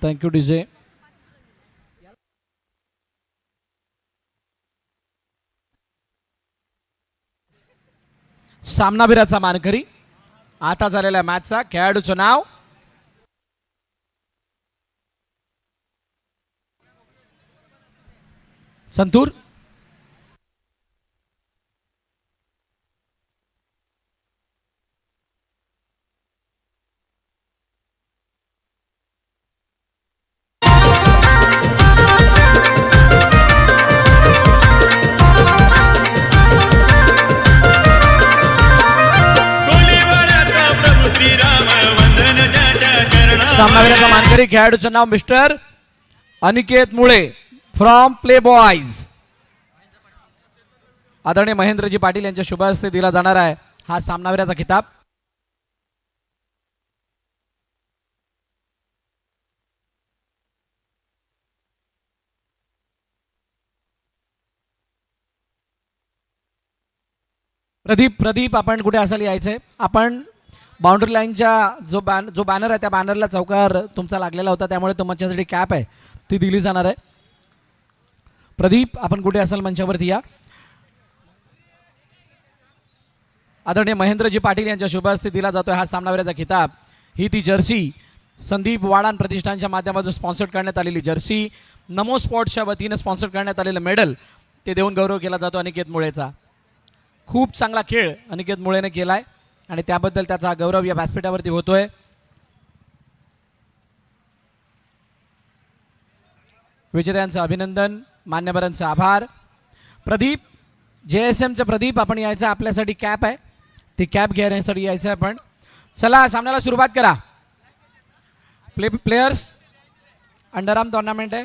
Thank you DJ. सामनावीराचा मानकरी आता झालेल्या मॅचचा खेळाडूचं नाव संतूर. सामनावीराचा मानकरी खेळाडूचं नाव मिस्टर अनिकेत मुळे फ्रॉम प्ले बॉयज. आदरणीय महेंद्रजी पाटील यांच्या शुभ हस्ते दिला जाणार आहे हा सामनावीराचा किताब. प्रदीप आपण कुठे असाल यायचंय. आपण बाउंड्री लाईनच्या जो बॅनर आहे त्या बॅनरला चौकार तुमचा लागलेला होता त्यामुळे तुमच्यासाठी कॅप आहे ती दिली जाणार आहे. प्रदीप आपण कुठे असाल मंचावरती या. आदरणीय महेंद्रजी पाटील यांच्या शुभ हस्ते दिला जातोय हा सामनावीराचा किताब. ही ती जर्सी संदीप वाडान प्रतिष्ठानच्या माध्यमातून स्पॉन्सर करण्यात आलेली जर्सी, नमो स्पोर्ट्सच्या वतीने स्पॉन्सर करण्यात आलेलं मेडल ते देऊन गौरव केला जातो अनिकेत मुळेचा. खूप चांगला खेळ अनिकेत मुळेने केलाय आणि त्याबद्दल त्याचा गौरव या व्यासपीठावरती होतोय. विजेत्यांचं अभिनंदन, मान्यवरांचे आभार. प्रदीप JSMचं प्रदीप आपण यायचं, आपल्यासाठी कॅप आहे ती कॅप घेण्यासाठी यायचं आपण. चला सामन्याला सुरुवात करा. प्लेयर्स अंडरआर्म टुर्नामेंट आहे.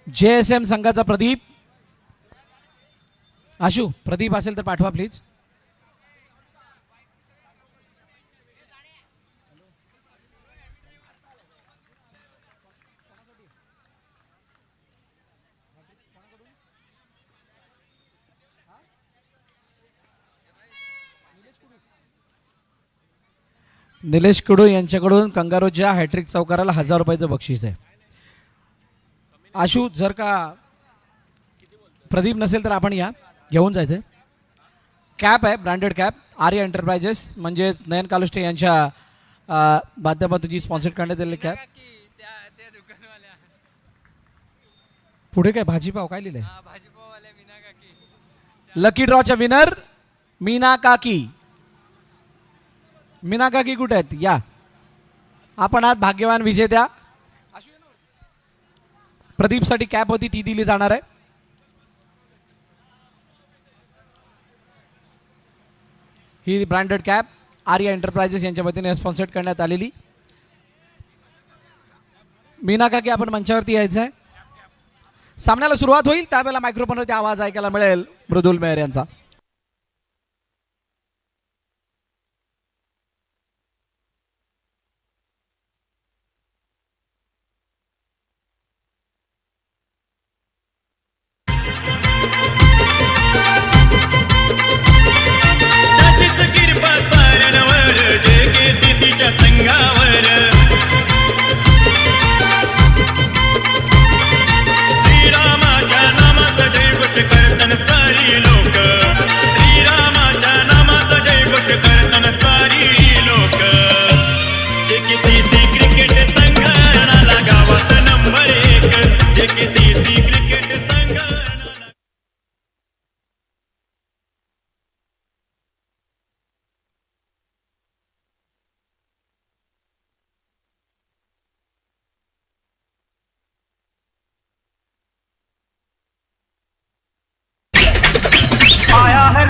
JSM संघाचा प्रदीप. आशू प्रदीप असेल तर पाठवा प्लीज. निलेश कुडू यांच्याकडून कंगारूच्या हॅट्रिक चौकाराला 1000 रुपयाचं बक्षीस आहे. आशू जर का प्रदीप नसेल तर आपण या घेऊन जायचं. कॅप आहे ब्रँडेड कॅप आर्या एंटरप्राइजेस म्हणजे नयन कालुष्टे यांच्या माध्यमातून जी स्पॉन्सर करण्यात आलेली कॅप. पुढे काय भाजीपाव काय लिहिलंय. लकी ड्रॉच्या विनर मीना काकी. मीना काकी कुठे आहेत या. आपण आज भाग्यवान विजेत्या. प्रदीपसाठी कॅप होती ती दिली जाणार आहे. ही ब्रँडेड कॅप आर्या एंटरप्राइजेस यांच्या वतीने स्पॉन्सर करण्यात आलेली. मीना काकी आपण मंचावरती यायचं आहे. सामन्याला सुरुवात होईल त्यावेळेला मायक्रोफोनवरती आवाज ऐकायला मिळेल मृदुल मेहर यांचा.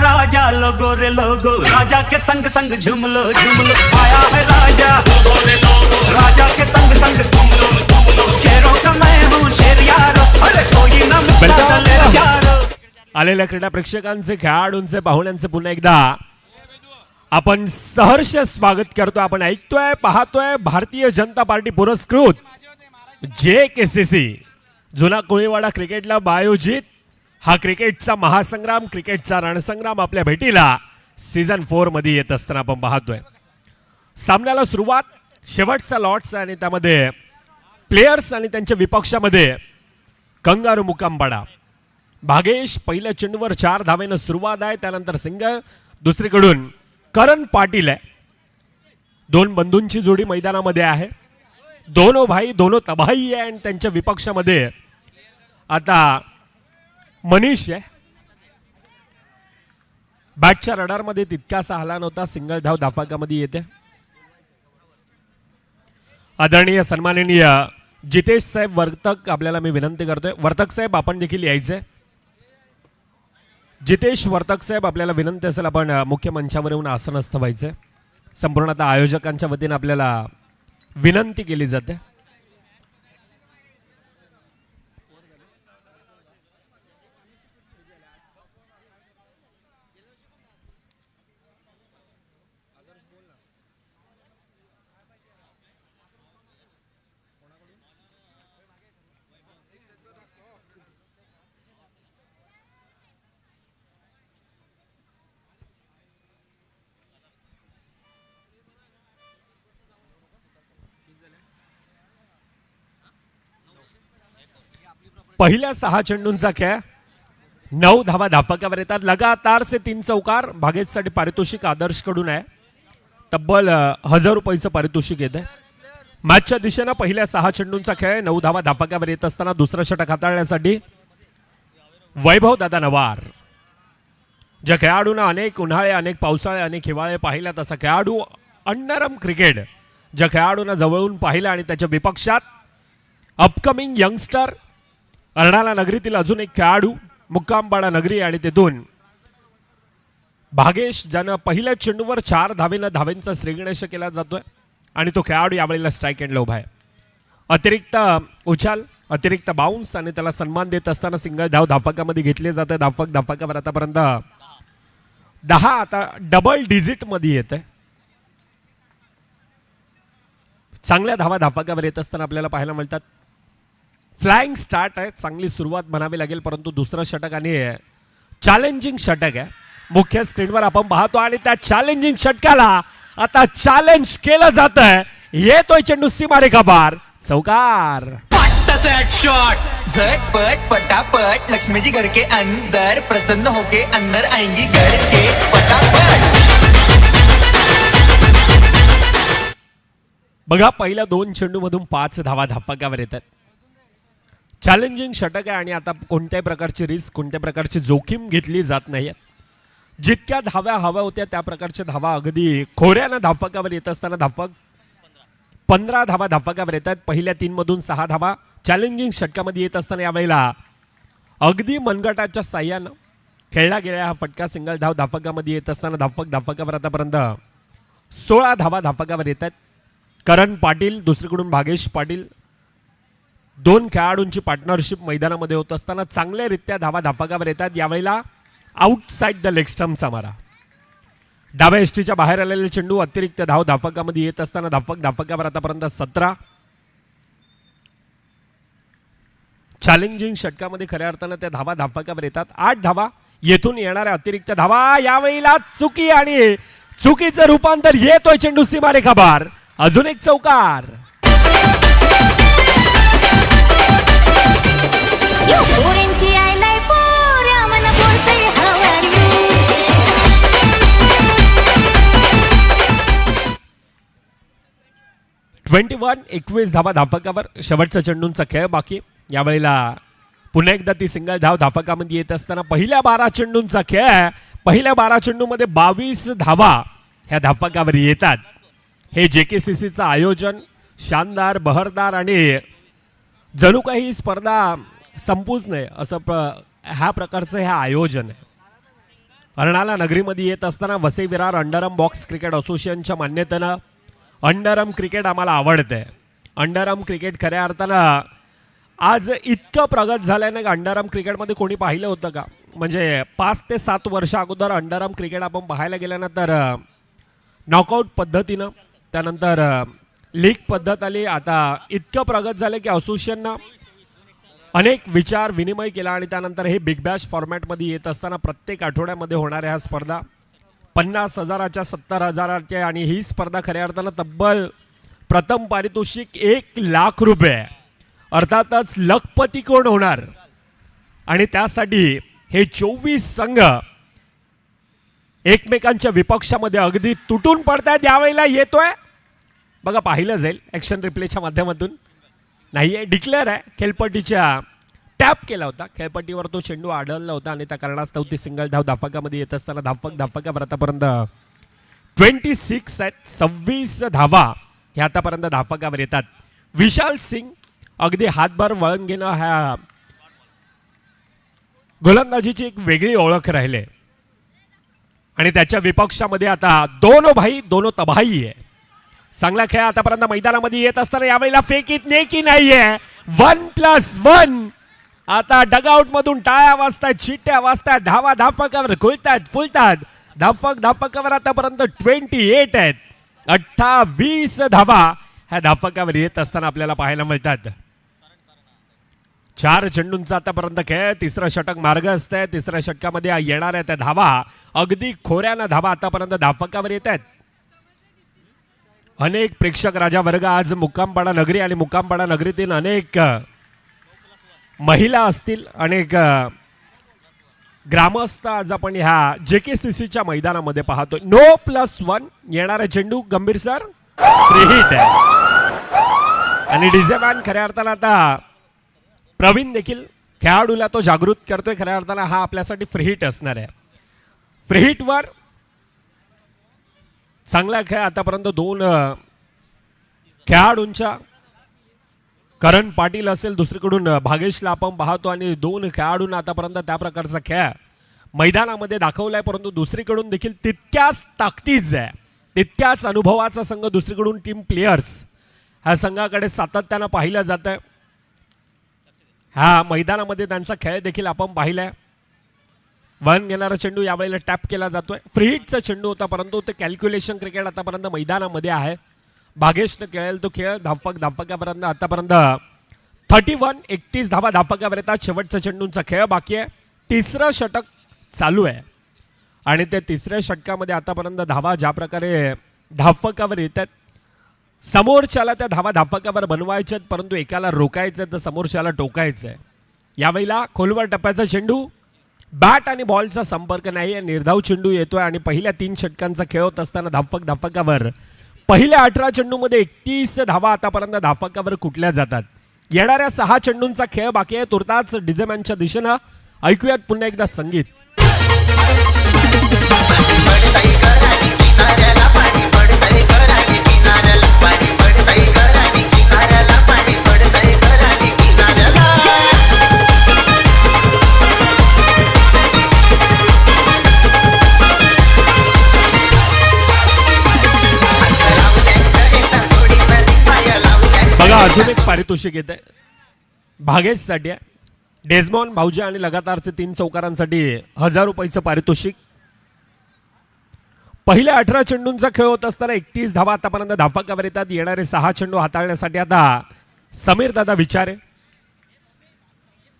राजा लोगो रे लोगो राजा के संग संग झूम लो आया है राजा लोगो रे लोगो राजा के संग संग झूम लो शेरों का मैं हूँ शेर यारो अरे कोई ना मुझसे चले यारो. आलेल्या क्रीडा प्रेक्षकांचे खेळाडूंचे पाहुण्यांचे पुन्हा एकदा आपण सहर्ष स्वागत करतो. आपण ऐकतोय पाहतोय भारतीय जनता पार्टी पुरस्कृत JKCC जुना कोळीवाडा क्रिकेट क्लब आयोजित हा क्रिकेटचा महासंग्राम क्रिकेटचा रणसंग्राम आपल्या भेटीला सीझन 4 मध्ये येत असताना आपण पाहतोय. सामन्याला सुरुवात शेवटचा लॉट्स आणि त्यामध्ये प्लेयर्स आणि त्यांच्या विपक्षामध्ये कंगारू मुकामपाडा. भागेश पहिल्या चेंडूवर 4 धावेनं सुरुवात आहे, त्यानंतर सिंगल. दुसरीकडून करण पाटील आहे. दोन बंधूंची जोडी मैदानामध्ये आहे. दोनो भाई दोनो तबाही आहे आणि त्यांच्या विपक्षामध्ये आता मनीष आहे. बॅटच्या रडारमध्ये तितकासा हला नव्हता. सिंगल धाव धाफाकामध्ये येते. आदरणीय सन्माननीय जितेश साहेब वर्तक आपल्याला मी विनंती करतोय. वर्तक साहेब आपण देखील यायचंय. जितेश वर्तक साहेब आपल्याला विनंती असेल आपण मुख्य मंचावर येऊन आसनस्थ व्हायचंय. संपूर्णतः आयोजकांच्या वतीने आपल्याला विनंती केली जाते. पहिल्या 6 चेंडूंचा खेळ. 9 धावा धापकावर येतात. लगातारचे 3 चौकार. भागेशसाठी पारितोषिक आदर्श कडून आहे. तब्बल 1000 रुपयाचं पारितोषिक येते. मॅचच्या दिशेनं पहिल्या 6 चेंडूंचा खेळ. 9 धावा धापकावर येत असताना दुसरं षटक हाताळण्यासाठी वैभव दादा नवार. ज्या खेळाडूंना अनेक उन्हाळे, अनेक पावसाळे, अनेक हिवाळे पाहिला तसा खेळाडू अंडरम क्रिकेट ज्या खेळाडूंना जवळून पाहिलं आणि त्याच्या विपक्षात अपकमिंग यंगस्टर अर्णाला नगरीतील अजून एक खेळाडू मुक्कामपाडा नगरी आणि तेथून भागेश ज्यानं पहिल्या चेंडूवर 4 धावेनं धावेंचा श्रीगणेश केला जातोय आणि तो खेळाडू यावेळेला स्ट्राईक एंडला उभा आहे. अतिरिक्त उछाल, अतिरिक्त बाउन्स आणि त्याला सन्मान देत असताना सिंगल धाव धापकामध्ये घेतले जाते. धापकावर आतापर्यंत 10 आता डबल डिजिट मध्ये येत आहे. चांगल्या धावा धापकावर येत असताना आपल्याला पाहायला मिळतात. फ्लाइंग स्टार्ट आहे. चांगली सुरुवात म्हणावी लागेल, परंतु दुसरं षटक आणि चॅलेंजिंग षटक आहे. मुख्य स्क्रीनवर आपण पाहतो आणि त्या चॅलेंजिंग षटकाला आता चॅलेंज केलं जात आहे. येतोय चेंडू सीमारेखा पार. चौकार. झटपट पटापट लक्ष्मी जी घर के अंदर प्रसन्न होके अंदर आएंगी घर के पटापट. बघा पहिल्या 2 चेंडूमधून 5 धावा धापकावर येतात. चॅलेंजिंग षटक आहे आणि आता कोणत्याही प्रकारची रिस्क, कोणत्या प्रकारची जोखीम घेतली जात नाही. जितक्या धाव्या हव्या होत्या त्या प्रकारच्या धावा अगदी खोऱ्यानं धापकावर येत असताना 15 धावा धापकावर येतात. पहिल्या 3 मधून 6 धावा चॅलेंजिंग षटकामध्ये येत असताना यावेळेला अगदी मनगटाच्या साह्यानं खेळला गेला हा फटका. सिंगल धाव धापकामध्ये येत असताना धापकावर आतापर्यंत 16 धावा धापकावर येतात. करण पाटील दुसरीकडून भागेश पाटील. 2 खेळाडूंची पार्टनरशिप मैदानामध्ये होत असताना चांगल्यारित्या धावा धापकावर येतात. यावेळेला आउटसाइड द लेग स्टंपचा मारा. डाव्या एसटीच्या बाहेर आलेले चेंडू अतिरिक्त धाव धापकामध्ये येत असताना धापकावर आतापर्यंत 17. चॅलेंजिंग षटकामध्ये खऱ्या अर्थानं त्या धावा धापकावर येतात. 8 धावा येथून येणाऱ्या अतिरिक्त धावा. यावेळेला चुकी आणि चुकीचं रूपांतर. येतोय चेंडू सीमारेखा पार. अजून एक चौकार. पोरींची आयलाय पोऱ्या मन बोलतय हवारी. 21 धावा धापकावर शेवटच्या चेंडूंचा खेळ बाकी. यावेळेला पुन्हा एकदा ती सिंगल धाव धापकामध्ये येत असताना पहिल्या 12 चेंडूंचा खेळ. पहिल्या 12 चेंडूमध्ये 22 धावा ह्या धापकावर येतात. हे JKCCचं आयोजन शानदार, बहरदार आणि जणू काही स्पर्धा संपूच नये असं ह्या प्रकारचं हे आयोजन आहे. अर्णाला नगरीमध्ये येत असताना वसई विरार अंडरम बॉक्स क्रिकेट असोसिएशनच्या मान्यतेनं अंडरम क्रिकेट आम्हाला आवडतंय. अंडरम क्रिकेट खऱ्या अर्थानं आज इतकं प्रगत झाल्यानं अंडरम क्रिकेटमध्ये कोणी पाहिलं होतं का? म्हणजे 5 ते 7 वर्ष अगोदर अंडरम क्रिकेट आपण पाहायला गेल्यानंतर नॉकआउट पद्धतीनं, त्यानंतर लीग पद्धत आली. आता इतकं प्रगत झालं की असोसिएशननं अनेक विचार विनिमय केला आणि त्यानंतर हे बिग बॅश फॉर्मॅटमध्ये येत असताना प्रत्येक आठवड्यामध्ये होणाऱ्या ह्या स्पर्धा 50,000च्या 70,000च्या आणि ही स्पर्धा खऱ्या अर्थानं तब्बल प्रथम पारितोषिक 1,00,000 रुपये. अर्थातच लखपती कोण होणार आणि त्यासाठी हे 24 संघ एकमेकांच्या विपक्षामध्ये अगदी तुटून पडतायत. यावेळेला येतोय बघा, पाहिलं जाईल ॲक्शन रिप्लेच्या माध्यमातून. नाही आहे, डिक्लेअर आहे. खेळपट्टीच्या टॅप केला होता, खेळपट्टीवर तो चेंडू आढळला होता आणि त्या कारणास्तव ती सिंगल धाव धाफकामध्ये येत असताना धाफकावर आतापर्यंत 26 आहेत. 26 धावा हे आतापर्यंत धाफकावर येतात. विशाल सिंग अगदी हातभार वळण घेणं ह्या गोलंदाजीची एक वेगळी ओळख राहिले आणि त्याच्या विपक्षामध्ये आता दोनो भाई दोनो तबाही आहे. चांगला खेळ आतापर्यंत मैदानामध्ये येत असताना यावेळेला फेकीत नेकी नाहीये. 1+1 आता डगआउट मधून टाळ्या वाजतात, चिट्ट्या वाजतात, धावा धापकावर खुलतात फुलतात. धापकावर आतापर्यंत 28 आहेत. 28 धावा ह्या धापकावर येत असताना आपल्याला पाहायला मिळतात. 4 चेंडूंचा आतापर्यंत खेळ. तिसरं षटक मार्ग असतंय. तिसऱ्या षटकामध्ये येणाऱ्या त्या धावा अगदी खोऱ्यानं धावा आतापर्यंत धापकावर येत आहेत. अनेक प्रेक्षक राजा वर्ग आज मुक्कामपाडा नगरी आणि मुक्कामपाडा नगरीतील अनेक महिला असतील, अनेक ग्रामस्थ आज आपण ह्या JKCCच्या मैदानामध्ये पाहतोय. No+1 येणारा चेंडू गंभीर सर फ्री हिट आहे आणि डीजे मॅन खऱ्या अर्थानं आता प्रवीण देखील खेळाडूला तो जागृत करतोय. खऱ्या अर्थानं हा आपल्यासाठी फ्री हिट असणार आहे. फ्री हिटवर चांगला खेळ आतापर्यंत 2 खेळाडूंच्या, करण पाटील असेल, दुसरीकडून भागेशला आपण पाहतो आणि 2 खेळाडूंना आतापर्यंत त्या प्रकारचा खेळ मैदानामध्ये दाखवलाय. परंतु दुसरीकडून देखील तितक्याच ताकदीच आहे, तितक्याच अनुभवाचा संघ दुसरीकडून टीम प्लेयर्स ह्या संघाकडे सातत्यानं पाहिलं जात आहे. ह्या मैदानामध्ये त्यांचा खेळ देखील आपण पाहिलाय. वन घेणारा चेंडू यावेळेला टॅप केला जातोय. फ्री हिटचा चेंडू होता परंतु ते कॅल्क्युलेशन क्रिकेट आतापर्यंत मैदानामध्ये आहे. भागेशनं खेळेल तो खेळ. धापकापर्यंत आतापर्यंत 31 धावा धापकावर येतात. शेवटचा चेंडूंचा खेळ बाकी आहे. तिसरं षटक चालू आहे आणि त्या तिसऱ्या षटकामध्ये आतापर्यंत धावा ज्या प्रकारे धापकावर येतात, समोरच्याला त्या धावा धापकावर बनवायच्या आहेत परंतु एकाला रोकायचं तर समोरच्याला टोकायचं आहे. यावेळेला खोलवर टप्प्याचा चेंडू, बॅट आणि बॉलचा संपर्क नाही, निर्धाव चेंडू येतोय आणि पहिल्या 3 षटकांचा खेळ होत असताना धापकावर पहिल्या 18 चेंडूमध्ये 31 धावा आतापर्यंत धापकावर कुठल्या जातात. येणाऱ्या 6 चेंडूंचा खेळ बाकी आहे. तुर्ताच डिझेमॅनच्या दिशेनं ऐकूयात पुन्हा एकदा संगीत. बघा, अजून एक पारितोषिक येत आहे भागेशसाठी. डेझमॉन भाऊजी आणि लगातारचे 3 चौकारांसाठी 1000 रुपयाचं पारितोषिक. पहिल्या 18 चेंडूंचा खेळ होत असताना 31 धावा आतापर्यंत धापकावर येतात. येणारे 6 चेंडू हाताळण्यासाठी आता समीर दादा विचारे.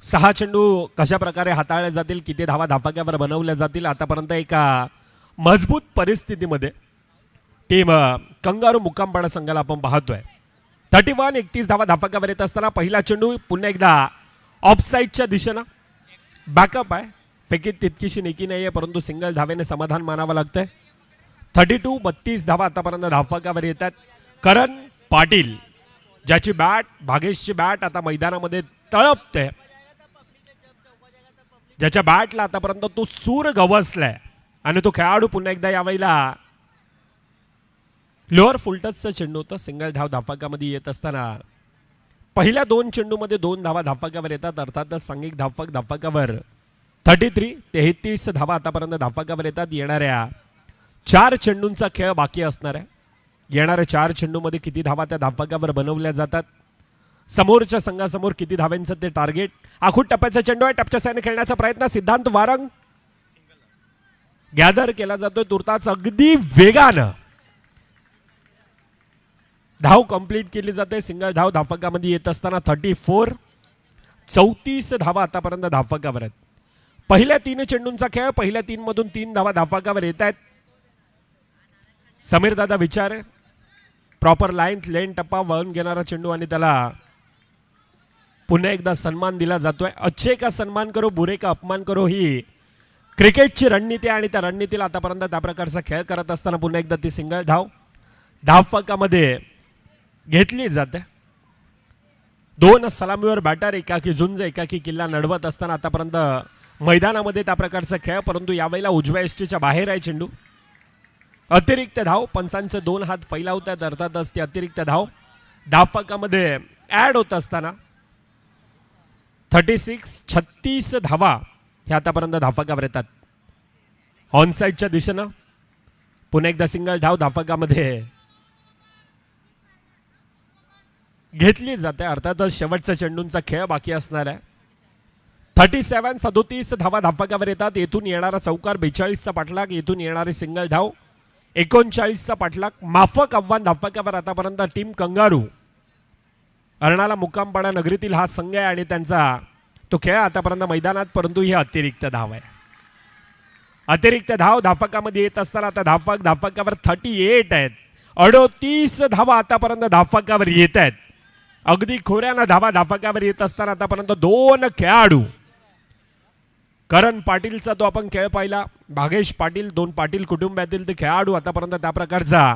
6 चेंडू कशा प्रकारे हाताळले जातील, किती धावा धापकावर बनवल्या जातील. आतापर्यंत एका मजबूत परिस्थितीमध्ये टीम कंगारू मुक्कामपाडा संघाला आपण पाहतोय. 31 धावा धापकावर येत असताना पहिला चेंडू पुन्हा एकदा ऑफसाईडच्या दिशेनं बॅकअप आहे. फेकीत तितकीशी नेकी नाही आहे परंतु सिंगल धावेने समाधान मानावं लागतंय. 32 धावा आतापर्यंत धापकावर येतात. करण पाटील ज्याची बॅट, भागेशची बॅट आता मैदानामध्ये तळपते, ज्याच्या बॅटला आतापर्यंत तो सूर गवसलाय आणि तो खेळाडू पुन्हा एकदा यावेळेला लोअर फुलटचचा चेंडू होता. सिंगल धाव धापकामध्ये येत असताना पहिल्या 2 चेंडूमध्ये 2 धावा धापकावर येतात. अर्थातच सांघिक धापकावर 33 धावा आतापर्यंत धापकावर येतात. येणाऱ्या 4 चेंडूंचा खेळ बाकी असणार आहे. येणाऱ्या 4 चेंडूमध्ये किती धावा त्या धापकावर बनवल्या जातात, समोरच्या संघासमोर किती धाव्यांचं ते टार्गेट. आखूड टप्प्याचा चेंडू आहे. टप्प्याच्या साईडने खेळण्याचा प्रयत्न. सिद्धांत वारंग गॅदर केला जातोय. तुर्ताच अगदी वेगानं धाव कंप्लीट केली जाते. सिंगल धाव धापकामध्ये येत असताना 34 धावा आतापर्यंत धापकावर आहेत. पहिल्या 3 चेंडूंचा खेळ. पहिल्या 3 मधून 3 धावा धापकावर येत आहेत. समीर दादा विचारे. प्रॉपर लाईन लेन टप्पा वळून घेणारा चेंडू आणि त्याला पुन्हा एकदा सन्मान दिला जातोय. अच्छे का सन्मान करो बुरे का अपमान करो ही क्रिकेटची रणनीती आहे आणि त्या रणनीतीला आतापर्यंत त्या प्रकारचा खेळ करत असताना पुन्हा एकदा ती सिंगल धावफलकामध्ये घेतली जाते. 2 सलामीवर बॅटर एकाकी झुंज एकाकी किल्ला नडवत असताना आतापर्यंत मैदानामध्ये त्या प्रकारचा खेळ, परंतु यावेळेला उजव्या एसटीच्या बाहेर आहे चेंडू. अतिरिक्त धाव, पंचांचे 2 हात फैलावत आहेत, अर्थातच ती अतिरिक्त धाव धावफलकामध्ये ऍड होत असताना 36 धावा हे आतापर्यंत धावफलकावर येतात. ऑनसाईडच्या दिशेनं पुन्हा एकदा सिंगल धाव धावफलकामध्ये घेतली जाते. अर्थातच शेवटचा चेंडूंचा खेळ बाकी असणार आहे. 37 धावा धावफलकावर येतात. येथून येणारा चौकार 42चा पाठलाग, येथून येणारी सिंगल धाव 39चा पाठलाग. माफक आव्हान धावफलकावर आतापर्यंत टीम कंगारू अर्णाला मुक्कामपाडा नगरीतील हा संघ आहे आणि त्यांचा तो खेळ आतापर्यंत मैदानात, परंतु ही अतिरिक्त धाव आहे. अतिरिक्त धाव धावफलकामध्ये येत असताना आता धावफलकावर 38 आहेत. 38 धावा आतापर्यंत धावफलकावर येत आहेत. अगदी खोऱ्यानं धावा धावफलकावर येत असताना आतापर्यंत 2 खेळाडू, करण पाटीलचा तो आपण खेळ पाहिला, भागेश पाटील, 2 पाटील कुटुंबातील ते खेळाडू आतापर्यंत त्या प्रकारचा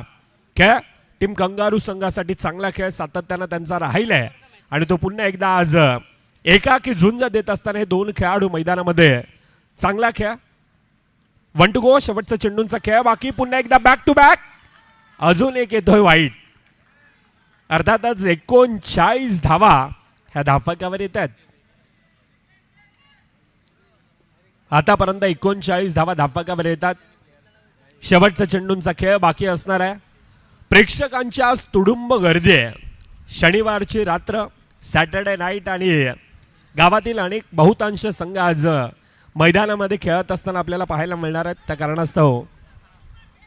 खेळ टीम कंगारू संघासाठी चांगला खेळ सातत्यानं त्यांचा राहिलाय आणि तो पुन्हा एकदा आज एकाकी झुंज देत असताना हे 2 खेळाडू मैदानामध्ये चांगला खेळ. 1 टू गो, शेवटचा चेंडूंचा खेळ बाकी. पुन्हा एकदा बॅक टू बॅक, अजून एक येतोय वाईट. अर्थातच 39 धावा ह्या धावफलकावर येत आहेत. आतापर्यंत 39 धावा धावफलकावर येतात. शेवटचा चेंडूंचा खेळ बाकी असणार आहे. प्रेक्षकांची आज तुडुंब गर्दी आहे. शनिवारची रात्र, सॅटर्डे नाईट आणि गावातील अनेक बहुतांश संघ आज मैदानामध्ये खेळत असताना आपल्याला पाहायला मिळणार आहेत. त्या कारणास्तव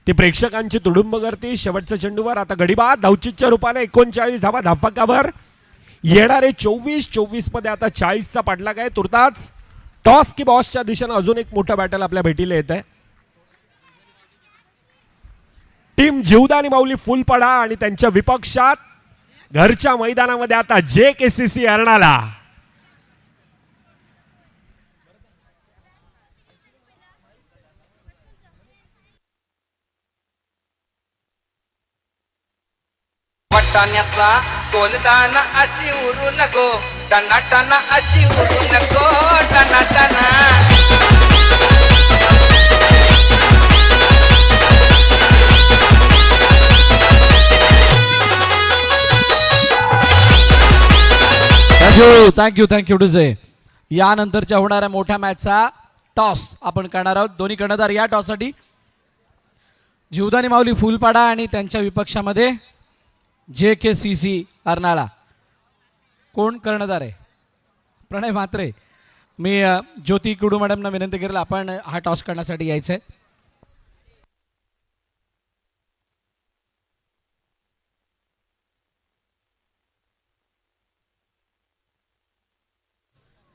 ती प्रेक्षकांची तुडुंब गर्दी शेवटच्या चेंडूवर. आता गडीबाद धावचीच्या रूपाने 39 धावा धावफलकावर येणारे 24 मध्ये आता 40चा पाठलाग आहे. तुर्ताच टॉस की बॉसच्या दिशेनं अजून एक मोठं बॅटल आपल्या भेटीला येत आहे. टीम जीवदानी माऊली फुलपडा आणि त्यांच्या विपक्षात घरच्या मैदानामध्ये आता JKCC अर्णाला. वाटाण्याचा कोलदाना अशी उरू नको, टना टना अशी उरू नको, टना टना. थँक्यू टू जे. यानंतरच्या होणाऱ्या मोठ्या मॅचचा टॉस आपण करणार आहोत. दोन्ही कर्णधार या टॉससाठी जीवदानी माऊली फुलपाडा आणि त्यांच्या विपक्षामध्ये JKCC अर्नाळा. कोण कर्णधार आहे? प्रणय म्हात्रे. मी ज्योती कुडू मॅडमना विनंती करेल आपण हा टॉस करण्यासाठी यायचं आहे.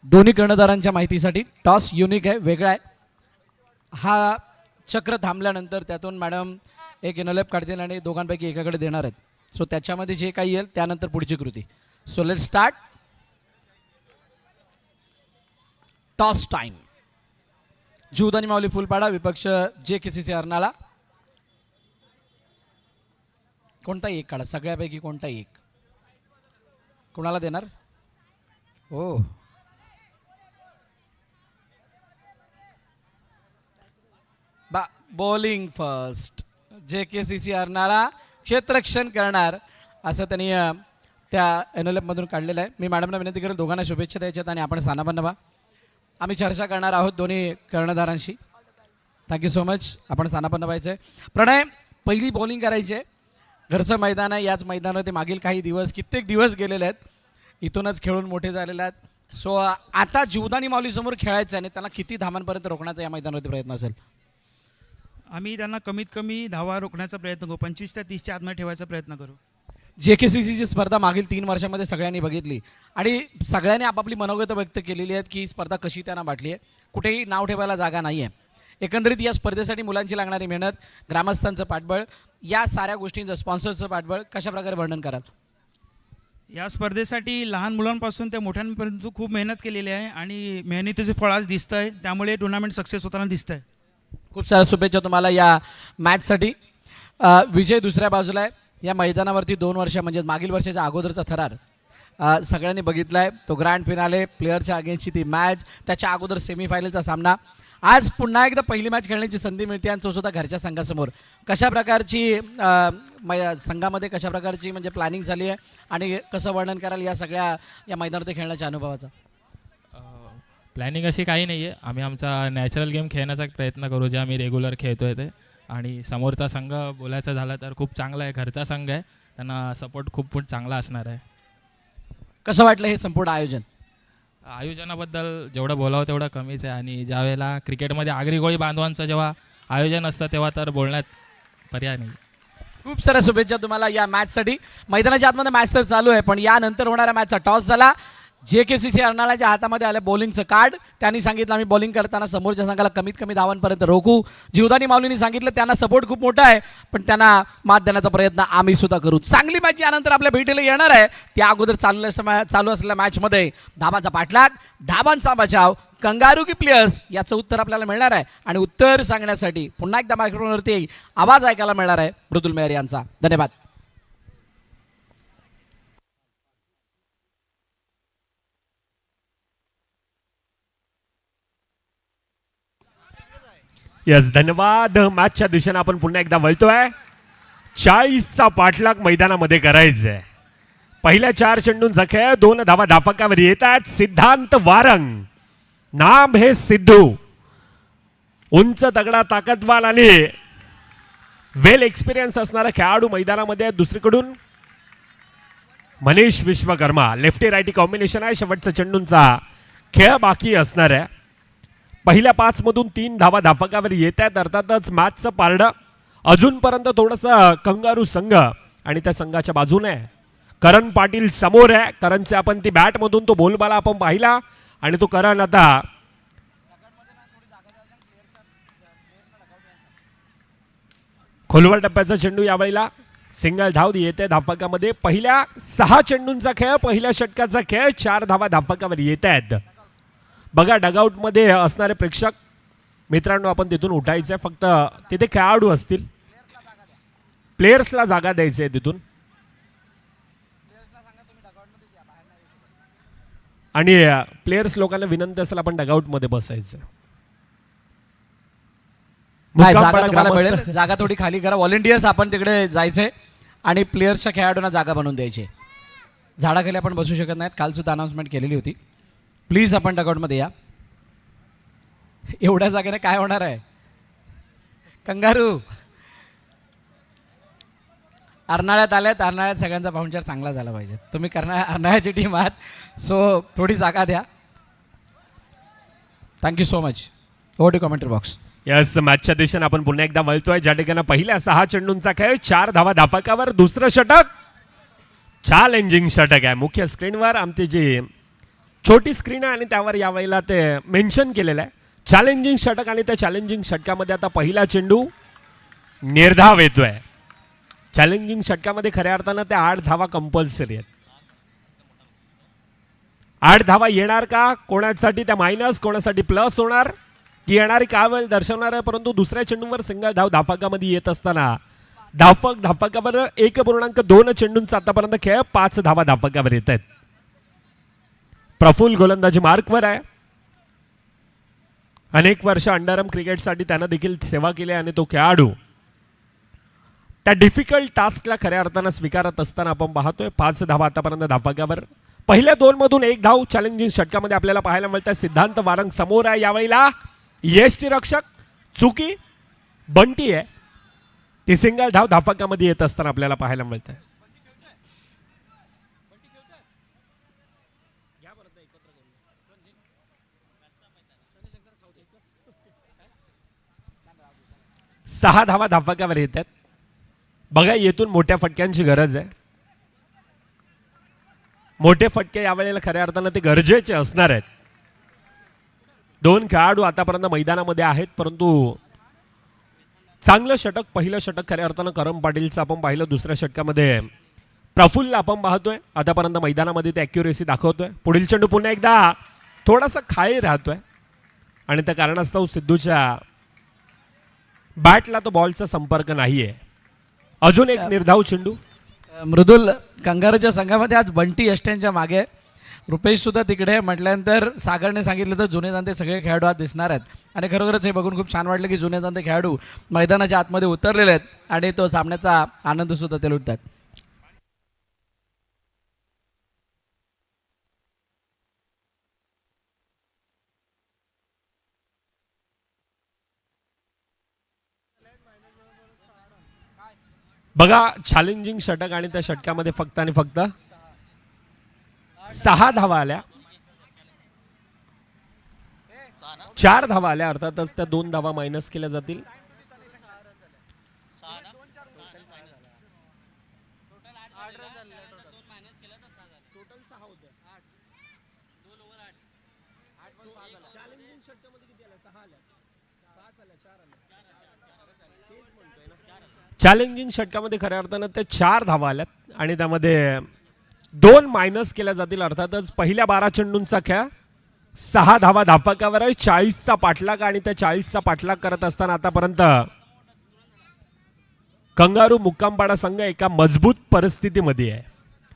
दोन्ही कर्णधारांच्या माहितीसाठी टॉस युनिक आहे, वेगळा आहे. हा चक्र थांबल्यानंतर त्यातून मॅडम एक इनलेप काढतील आणि दोघांपैकी एकाकडे देणार आहेत. सो त्याच्यामध्ये जे काही येईल त्यानंतर पुढची कृती. So let start. Toss time. Jivdani Mauli Phulpada विपक्ष JKCC अर्नाळा. कोणताही एक काढा, सगळ्यापैकी कोणताही एक. कोणाला देणार? हो, बॉलिंग फर्स्ट. JKCC अर्नाळा क्षेत्ररक्षण करणार असं त्यांनी त्या एनएलएफमधून काढलेलं आहे. मी मॅडमना विनंती करेल दोघांना शुभेच्छा द्यायच्यात आणि आपण स्थानापन्न व्हा. आम्ही चर्चा करणार आहोत दोन्ही कर्णधारांशी. Thank you so much. आपण स्थानापन्न व्हायचं आहे. प्रणय, पहिली बॉलिंग करायची आहे. घरचं मैदान आहे. याच मैदानावर ते मागील काही दिवस, कित्येक दिवस गेलेले आहेत. इथूनच खेळून मोठे झालेले आहेत. सो आता जीवदानी माऊलीसमोर खेळायचं आहे आणि त्यांना किती धावांपर्यंत रोखण्याचा या मैदानावरती प्रयत्न असेल? आम्ही त्यांना कमीत कमी धावा रोखण्याचा प्रयत्न करू. 25 ते 30च्या आतमध्ये ठेवायचा प्रयत्न करू. JKCCची स्पर्धा मागील 3 वर्षामध्ये सगळ्यांनी बघितली आणि सगळ्यांनी आपापली मनोगत व्यक्त केलेली आहेत की ही स्पर्धा कशी त्यांना वाटली आहे. कुठेही नाव ठेवायला जागा नाही आहे. एकंदरीत या स्पर्धेसाठी मुलांची लागणारी मेहनत, ग्रामस्थांचं पाठबळ या साऱ्या गोष्टींचं स्पॉन्सरचं पाठबळ कशा प्रकारे वर्णन कराल? या स्पर्धेसाठी लहान मुलांपासून ते मोठ्यांपर्यंत खूप मेहनत केलेली आहे आणि मेहनतीचे फळ आज दिसतं आहे, त्यामुळे टुर्नामेंट सक्सेस होताना दिसतं आहे. खूप साऱ्या शुभेच्छा तुम्हाला या मॅचसाठी. विजय दुसऱ्या बाजूला आहे. या मैदानावरती 2 वर्ष म्हणजे मागील वर्षाच्या अगोदरचा थरार सगळ्यांनी बघितला आहे. तो ग्रँड फिनाले, प्लेयरच्या अगेन्स्टची ती मॅच, त्याच्या अगोदर सेमीफायनलचा सामना. आज पुन्हा एकदा पहिली मॅच खेळण्याची संधी मिळते आणि तो सुद्धा घरच्या संघासमोर. कशा प्रकारची संघामध्ये कशा प्रकारची म्हणजे प्लॅनिंग झाली आहे आणि कसं वर्णन कराल या सगळ्या या मैदानावरती खेळण्याच्या अनुभवाचा? प्लॅनिंग अशी काही नाही आहे. आम्ही आमचा नॅचरल गेम खेळण्याचा प्रयत्न करू, जे आम्ही रेग्युलर खेळतो आहे ते. आणि समोरचा संघ बोलायचं झालं तर खूप चांगला आहे, घरचा संघ आहे, त्यांना सपोर्ट खूप चांगला असणार आहे. कसं वाटलं हे संपूर्ण आयोजन? आयोजनाबद्दल जेवढं बोलावं तेवढं कमीच आहे. आणि ज्या वेळेला क्रिकेटमध्ये आगरी गोळी बांधवांचं जेव्हा आयोजन असतं तेव्हा तर बोलण्यात पर्याय नाही. खूप साऱ्या शुभेच्छा तुम्हाला या मॅचसाठी. मैदानाच्या आतमध्ये मॅच तर चालू आहे, पण यानंतर होणाऱ्या मॅचचा टॉस झाला. JKCC अर्नाळ्याच्या हातामध्ये आलं बॉलिंगचं कार्ड. त्यांनी सांगितलं आम्ही बॉलिंग करताना समोरच्या संघाला कमीत कमी धावांपर्यंत रोखू. जीवदानी माऊलींनी सांगितलं त्यांना सपोर्ट खूप मोठा आहे, पण त्यांना मात देण्याचा प्रयत्न आम्ही सुद्धा करू. चांगली मॅच यानंतर आपल्या भेटीला येणार आहे. त्या अगोदर चालू असलेल्या मॅचमध्ये धाबांचा पाठलाग, धाबांचा बचाव, कंगारू की प्लेयर्स याचं उत्तर आपल्याला मिळणार आहे. आणि उत्तर सांगण्यासाठी पुन्हा एकदा मायक्रोफोनवरती आवाज ऐकायला मिळणार आहे मृदुल मेहर यांचा. धन्यवाद. यस, धन्यवाद. मॅचच्या दिशेने आपण पुन्हा एकदा वळतोय. 40चा पाठलाग मैदानामध्ये करायचंय. पहिल्या 4 चेंडूंचा खेळ, 2 धावा धापकावर येतात. सिद्धांत वारंग, नाम हे सिद्धू, उंच तगडा, ताकदवान आणि वेल एक्सपिरियन्स असणारा खेळाडू मैदानामध्ये. दुसरीकडून Manish Vishwakarma, lefty righty combination आहे. शेवटचा चेंडूंचा खेळ बाकी असणार आहे. पहिल्या 5 मधून 3 धावा धापकावर येत आहेत. अर्थातच मॅचचं पारडं अजूनपर्यंत थोडंसं कंगारू संघ आणि त्या संघाच्या बाजूने करण पाटील समोर आहे. करणचे आपण ती बॅटमधून तो बोलबाला आपण पाहिला आणि तो करण आता खोलवर टप्प्याचा चेंडू यावेळेला सिंगल धाव येते धापकामध्ये. पहिल्या 6 चेंडूंचा खेळ, पहिल्या षटकाचा खेळ, 4 धावा धापकावर येत आहेत. बघा डगआउटमध्ये असणारे प्रेक्षक मित्रांनो, आपण तिथून उठायचंय. फक्त तिथे खेळाडू असतील, प्लेयर्सला जागा द्यायची आहे तिथून. आणि प्लेयर्स लोकांना विनंती असेल आपण डगआउटमध्ये बसायचं. जागा तुम्हाला मिळेल, जागा थोडी खाली करा. व्हॉलेंटियर्स आपण तिकडे जायचंय आणि प्लेयर्सच्या खेळाडूंना जागा बनवून द्यायची. झाडाखाली आपण बसू शकत नाहीत, काल सुद्धा अनाउन्समेंट केलेली होती. प्लीज आपण डगआउटमध्ये या. एवढ्या जागेने काय होणार आहे? कंगारू अर्नाळ्यात आल्यात. अर्नाळ्यात सगळ्यांचा पाहुणचार चांगला झाला पाहिजे. तुम्ही अर्नाळ्याची टीम आहात, सो थोडी जागा द्या. Thank you so much. Over to commentary box. Yes, मॅचच्या दिशेने आपण पुन्हा एकदा वळतोय. ज्या ठिकाणी पहिल्या 6 चेंडूंचा खेळ, 4 धावा धापकावर. दुसरं षटक चॅलेंजिंग षटक आहे. मुख्य स्क्रीनवर आमची जी छोटी स्क्रीन आहे आणि त्यावर यावेळेला ते मेन्शन केलेलं आहे चॅलेंजिंग षटक. आणि त्या चॅलेंजिंग षटकामध्ये आता पहिला चेंडू निर्धाव येतोय. चॅलेंजिंग षटकामध्ये खऱ्या अर्थानं त्या 8 धावा कंपल्सरी आहेत. 8 धावा येणार का? कोणासाठी त्या मायनस, कोणासाठी प्लस होणार की येणारी का वेळ दर्शवणार आहे. परंतु दुसऱ्या चेंडूवर सिंगल धाव धापकामध्ये येत असताना धापकावर 1.2 चेंडूंचा आतापर्यंत खेळ, 5 धावा धापकावर येत आहेत. प्रफुल्ल गोलंदाजी मार्कवर आहे. अनेक वर्ष अंडरआर्म क्रिकेटसाठी त्यानं देखील सेवा केली आणि तो खेळाडू त्या डिफिकल्ट टास्कला खऱ्या अर्थानं स्वीकारत असताना आपण पाहतोय 5 धावा आतापर्यंत धापकावर. पहिल्या 2 मधून 1 धाव चॅलेंजिंग षटकामध्ये आपल्याला पाहायला मिळतात. सिद्धांत वारंग समोर आहे. यावेळेला यष्टीरक्षक चुकी बंटी आहे, ती सिंगल धाव धापकामध्ये येत असताना आपल्याला पाहायला मिळत आहे. सहा धावा धापकावर येत आहेत. बघा येथून मोठ्या फटक्यांची गरज आहे. मोठे फटके यावेळेला खऱ्या अर्थानं ते गरजेचे असणार आहेत. 2 खेळाडू आतापर्यंत मैदानामध्ये आहेत, परंतु चांगलं षटक, पहिलं षटक खऱ्या अर्थानं करम पाटीलचं आपण पाहिलं. दुसऱ्या षटकामध्ये प्रफुल्ल आपण पाहतोय आतापर्यंत मैदानामध्ये ते ॲक्युरेसी दाखवतोय. पुढील चेंडू पुन्हा एकदा थोडासा खाली राहतोय आणि त्या कारणास्तव सिद्धूच्या बॅटला तो बॉलचा संपर्क नाहीये. अजून एक निर्धाव चेंडू. मृदुल, कंगारूच्या संघामध्ये आज बंटी यष्ट्यांच्या मागे रुपेश सुद्धा तिकडे म्हटल्यानंतर सागरने सांगितलं तर जुने जाणते सगळे खेळाडू आज दिसणार आहेत आणि खरोखरच हे बघून खूप छान वाटलं की जुने जाणते खेळाडू मैदानाच्या आतमध्ये उतरलेले आहेत आणि तो सामन्याचा आनंद सुद्धा ते लुटतात. बघा चॅलेंजिंग षटक आणि त्या षटकामध्ये फक्त आणि फक्त 6 धावा आल्या. 4 धावा आल्या, अर्थातच त्या 2 धावा मायनस केल्या जातील. चॅलेंजिंग षटकामध्ये खऱ्या अर्थानं त्या 4 धावा आल्यात आणि त्यामध्ये 2 मायनस केल्या जातील. अर्थातच पहिल्या 12 चेंडूंचा खेळ 6 धावा धापकावर आहे. 40चा पाठलाग आणि त्या 40चा पाठलाग करत असताना आतापर्यंत कंगारू मुक्कामपाडा संघ एका मजबूत परिस्थितीमध्ये आहे.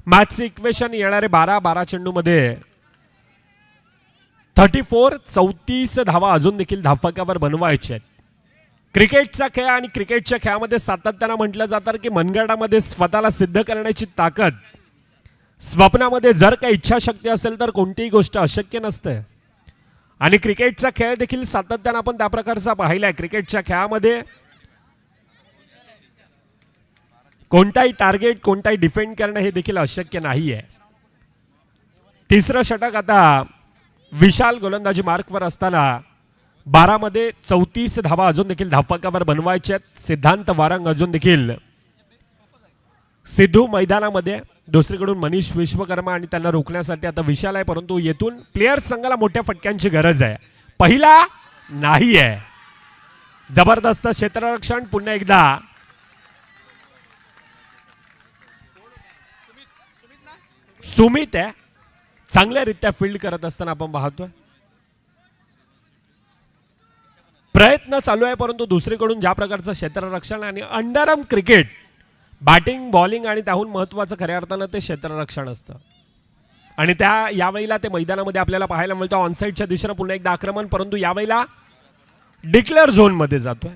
मॅचचे इक्वेशन येणारे 12 चेंडूमध्ये 34 धावा अजून देखील धापकावर बनवायचे आहेत. क्रिकेटचा खेळ आणि क्रिकेटच्या खेळामध्ये सातत्यानं म्हटलं जातं की मनगटामध्ये स्वतःला सिद्ध करण्याची ताकद, स्वप्नामध्ये जर काही इच्छाशक्ती असेल तर कोणतीही गोष्ट अशक्य नसते. आणि क्रिकेटचा खेळ देखील सातत्यानं आपण त्या प्रकारचा पाहिलाय. क्रिकेटच्या खेळामध्ये कोणताही टार्गेट, कोणताही डिफेंड करणं हे देखील अशक्य नाही आहे. तिसरं षटक आता विशाल गोलंदाजी मार्कवर असताना 12 मध्ये 34 धावा अजून देखील धापकावर बनवायचे आहेत. सिद्धांत वारंग अजून देखील सिद्धू मैदानामध्ये, दुसरीकडून मनीष विश्वकर्मा आणि त्यांना रोखण्यासाठी आता विशाल आहे. परंतु येथून प्लेयर्स संघाला मोठ्या फटक्यांची गरज आहे. पहिला नाही आहे. जबरदस्त क्षेत्ररक्षण पुन्हा एकदा सुमित आहे. चांगल्यारीत्या फील्ड करत असताना आपण पाहतोय. प्रयत्न चालू आहे परंतु दुसरीकडून ज्या प्रकारचं क्षेत्ररक्षण आणि अंडरआर्म क्रिकेट, बॅटिंग, बॉलिंग आणि त्याहून महत्त्वाचं खऱ्या अर्थानं ते क्षेत्ररक्षण असतं. आणि त्या यावेळेला ते मैदानामध्ये आपल्याला पाहायला मिळतं. ऑनसाईडच्या दिशेनं पुन्हा एकदा आक्रमण, परंतु यावेळेला डिक्लेअर झोनमध्ये जातोय.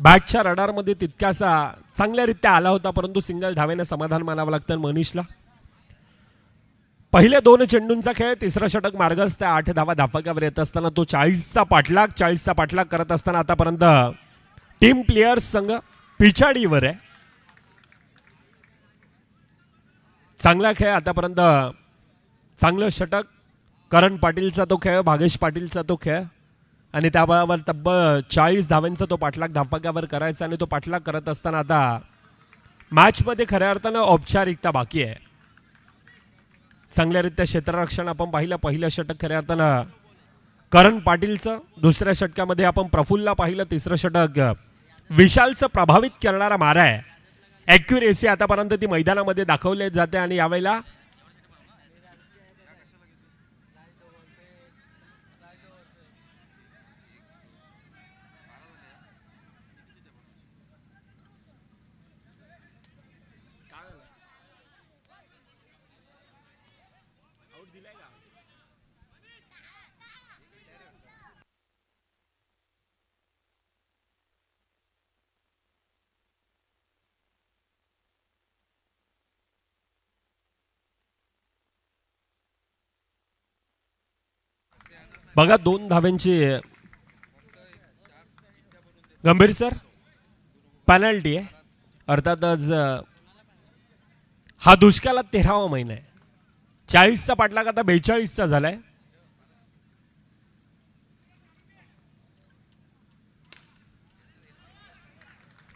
बॅटच्या रडारमध्ये तितक्यासा चांगल्यारीत्या आला होता परंतु सिंगल धावेने समाधान मानावं लागतं मनीषला. पहिले 2 चेंडूंचा खेळ, तिसरा षटक मार्गस्थ, 8 धावा धापकावर येत असताना तो 40चा पाठलाग करत असताना आतापर्यंत टीम प्लेयर्स संघ पिछाडीवर आहे. चांगला खेळ आतापर्यंत. चांगलं षटक, करण पाटीलचा तो खेळ, भागेश पाटीलचा तो खेळ आणि त्याबरोबर तब्बल 40 धावांचा तो पाठलाग धापकावर करायचा. आणि तो पाठलाग करत असताना आता मॅचमध्ये खऱ्या अर्थानं औपचारिकता बाकी आहे. चांगल्यारीत्या क्षेत्ररक्षण आपण पाहिलं. पहिलं षटक खऱ्या अर्थानं करण पाटीलचं, दुसऱ्या षटकामध्ये आपण प्रफुल्ला पाहिलं, तिसरं षटक विशालचं प्रभावित करणारा मारा आहे. ॲक्युरेसी आतापर्यंत ती मैदानामध्ये दाखवली जाते आणि यावेळेला बघा 2 धाव्यांची गंभीर सर पेनल्टी आहे. अर्थातच हा दुष्काळात 13वा महिना आहे. 40चा पाठलाग आता 42चा झालाय.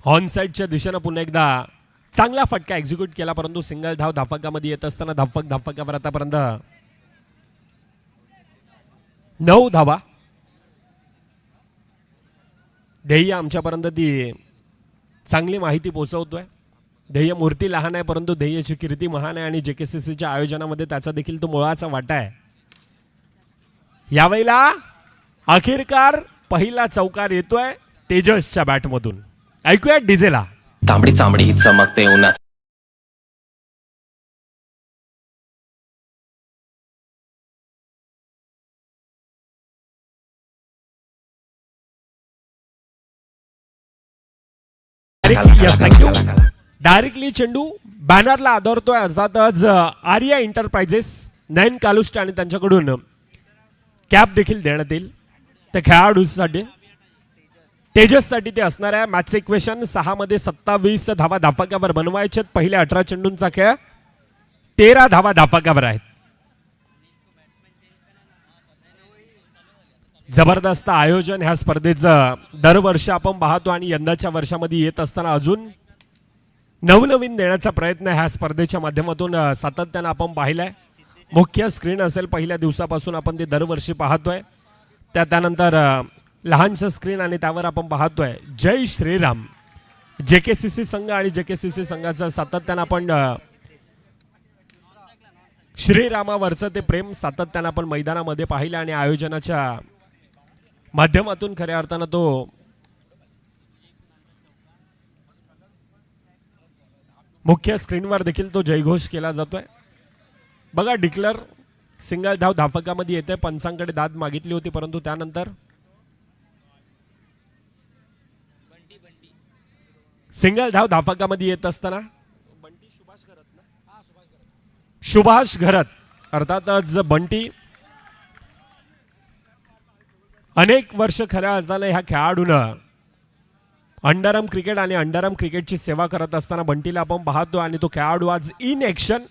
ऑन साईडच्या दिशेनं पुन्हा एकदा चांगला फटका एक्झिक्यूट केला परंतु सिंगल धाव धापकामध्ये येत असताना धापकावर आतापर्यंत 9 धावा. ध्येय आमच्यापर्यंत ती चांगली माहिती पोहोचवतोय. ध्येय मूर्ती लहान आहे परंतु ध्येयाची कीर्ती महान आहे आणि JKCCच्या आयोजनामध्ये त्याचा देखील तो मुळाचा वाटा आहे. यावेळेला अखेरकार पहिला चौकार येतोय तेजसच्या बॅटमधून. ऐकूया डीजेला. तांबडी चांबडी चमकते उन्हात. डायरेक्टली चेंडू बॅनरला आदरतोय. अर्थातच आर्या एंटरप्राइजेस नयन कालुष्ट आणि त्यांच्याकडून कॅप देखील देण्यात येईल त्या खेळाडूसाठी. तेजससाठी ते असणार आहे. मॅच इक्वेशन 6 मध्ये 27 धावा धापक्यावर बनवायचे. पहिल्या 18 चेंडूंचा खेळ 13 धावा धापक्यावर आहेत. जबरदस्त आयोजन ह्या स्पर्धेचं दरवर्षी आपण पाहतो आणि यंदाच्या वर्षामध्ये येत असताना अजून नवनवीन देण्याचा प्रयत्न ह्या स्पर्धेच्या माध्यमातून सातत्यानं आपण पाहिलाय. मुख्य स्क्रीन असेल पहिल्या दिवसापासून आपण ते दरवर्षी पाहतोय. त्यानंतर लहानचं स्क्रीन आणि त्यावर आपण पाहतोय जय श्रीराम. JKCC संघ आणि JKCC संघाचं सातत्यानं आपण श्रीरामावरचं ते प्रेम सातत्यानं आपण मैदानामध्ये पाहिलं आणि आयोजनाच्या माध्यमातून खऱ्या अर्थानं तो मुख्य स्क्रीनवर देखील तो जयघोष केला जातोय. बघा डिक्लेअर सिंगल धाव धापकामध्ये येते. पंचांकडे दाद मागितली होती परंतु त्यानंतर सिंगल धाव धापकामध्ये येत असताना सुभाष घरत अर्थातच बंटी अनेक वर्ष खऱ्या अर्थानं ह्या खेळाडूनं अंडरआर्म क्रिकेट आणि अंडरआर्म क्रिकेटची सेवा करत असताना बंटीला आपण पाहतो आणि तो खेळाडू आज इन ॲक्शन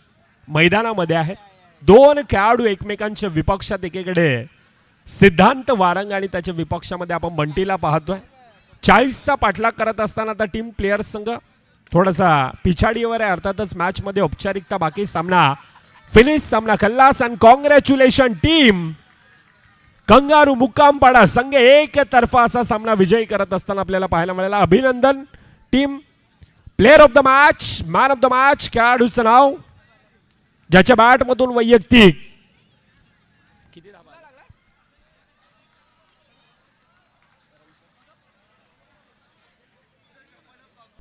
मैदानामध्ये आहे. दोन खेळाडू एकमेकांच्या विपक्षात. एकीकडे सिद्धांत वारंग आणि त्याच्या विपक्षामध्ये आपण बंटीला पाहतोय. 40चा पाठलाग करत असताना आता टीम प्लेयर संघ थोडासा पिछाडीवर आहे. अर्थातच मॅच मध्ये औपचारिकता बाकी. सामना फिनिश. सामना खल्लास अँड कॉंग्रॅच्युलेशन टीम कंगारू मुक्कामपाडा संघ एकतर्फा असा सामना विजयी करत असताना आपल्याला पाहायला मिळाला. अभिनंदन team. Player of the match, man of the match खेळाडूचं नाव ज्याच्या बॅटमधून वैयक्तिक